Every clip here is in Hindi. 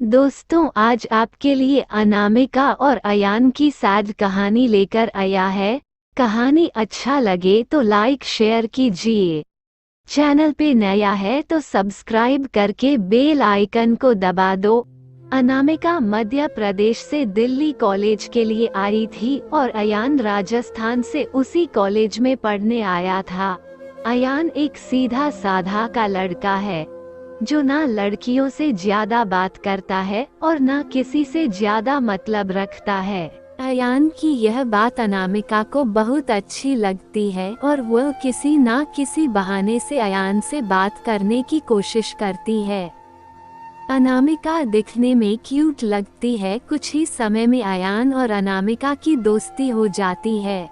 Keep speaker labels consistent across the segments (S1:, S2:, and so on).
S1: दोस्तों, आज आपके लिए अनामिका और अयान की सैड कहानी लेकर आया है। कहानी अच्छा लगे तो लाइक शेयर कीजिए। चैनल पे नया है तो सब्सक्राइब करके बेल आइकन को दबा दो। अनामिका मध्य प्रदेश से दिल्ली कॉलेज के लिए आई थी और अयान राजस्थान से उसी कॉलेज में पढ़ने आया था। अयान एक सीधा साधा का लड़का है जो ना लड़कियों से ज्यादा बात करता है और ना किसी से ज्यादा मतलब रखता है। अयान की यह बात अनामिका को बहुत अच्छी लगती है और वह किसी ना किसी बहाने से अयान से बात करने की कोशिश करती है। अनामिका दिखने में क्यूट लगती है। कुछ ही समय में अयान और अनामिका की दोस्ती हो जाती है।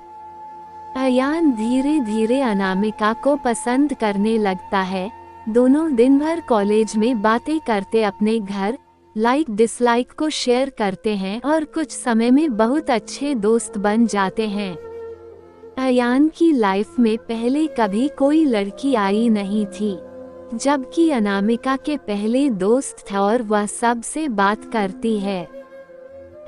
S1: अयान धीरे धीरे अनामिका को पसंद करने लगता है। दोनों दिन भर कॉलेज में बातें करते अपने घर लाइक डिसलाइक को शेयर करते हैं और कुछ समय में बहुत अच्छे दोस्त बन जाते हैं। अयान की लाइफ में पहले कभी कोई लड़की आई नहीं थी, जबकि अनामिका के पहले दोस्त था और वह सबसे बात करती है।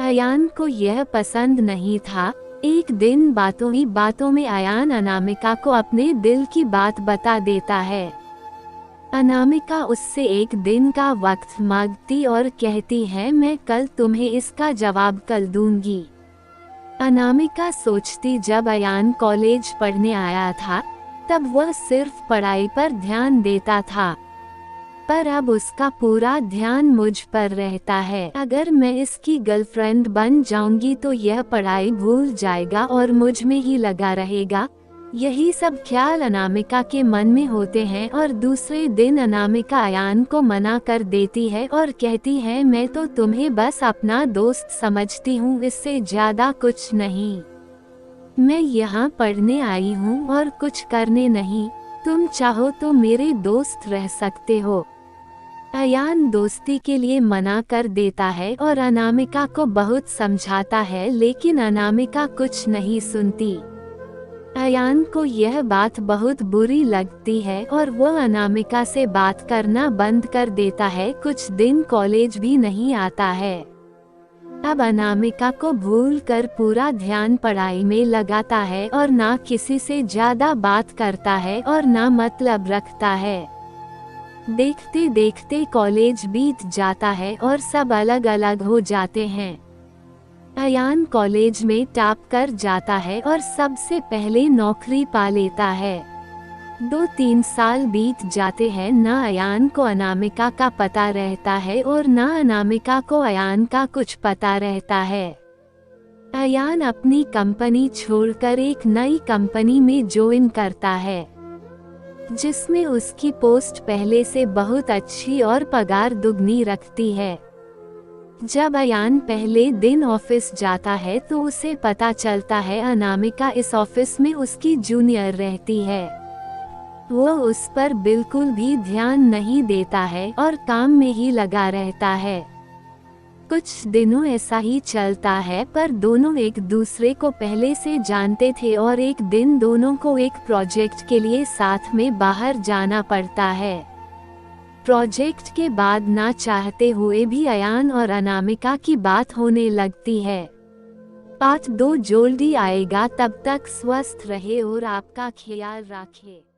S1: अयान को यह पसंद नहीं था। एक दिन बातों ही बातों में अयान अनामिका को अपने दिल की बात बता देता है। अनामिका उससे एक दिन का वक्त मांगती और कहती है, मैं कल तुम्हें इसका जवाब कल दूंगी। अनामिका सोचती, जब अयान कॉलेज पढ़ने आया था तब वह सिर्फ पढ़ाई पर ध्यान देता था, पर अब उसका पूरा ध्यान मुझ पर रहता है। अगर मैं इसकी गर्लफ्रेंड बन जाऊंगी तो यह पढ़ाई भूल जाएगा और मुझ में ही लगा रहेगा। यही सब ख्याल अनामिका के मन में होते हैं और दूसरे दिन अनामिका अयान को मना कर देती है और कहती है, मैं तो तुम्हें बस अपना दोस्त समझती हूँ, इससे ज्यादा कुछ नहीं। मैं यहाँ पढ़ने आई हूँ और कुछ करने नहीं। तुम चाहो तो मेरे दोस्त रह सकते हो। अयान दोस्ती के लिए मना कर देता है और अनामिका को बहुत समझाता है, लेकिन अनामिका कुछ नहीं सुनती। अयान को यह बात बहुत बुरी लगती है और वह अनामिका से बात करना बंद कर देता है। कुछ दिन कॉलेज भी नहीं आता है। अब अनामिका को भूलकर पूरा ध्यान पढ़ाई में लगाता है और ना किसी से ज्यादा बात करता है और ना मतलब रखता है। देखते देखते कॉलेज बीत जाता है और सब अलग अलग हो जाते हैं। अयान कॉलेज में टॉप कर जाता है और सबसे पहले नौकरी पा लेता है। 2-3 साल बीत जाते हैं, ना अयान को अनामिका का पता रहता है और ना अनामिका को अयान का कुछ पता रहता है। अयान अपनी कंपनी छोड़कर एक नई कंपनी में ज्वाइन करता है, जिसमें उसकी पोस्ट पहले से बहुत अच्छी और पगार दुगनी रखती है। जब अयान पहले दिन ऑफिस जाता है तो उसे पता चलता है अनामिका इस ऑफिस में उसकी जूनियर रहती है। वो उस पर बिल्कुल भी ध्यान नहीं देता है और काम में ही लगा रहता है। कुछ दिनों ऐसा ही चलता है, पर दोनों एक दूसरे को पहले से जानते थे और एक दिन दोनों को एक प्रोजेक्ट के लिए साथ में बाहर जाना पड़ता है। प्रोजेक्ट के बाद ना चाहते हुए भी अयान और अनामिका की बात होने लगती है। पार्ट 2 जल्दी आएगा। तब तक स्वस्थ रहे और आपका ख्याल रखें।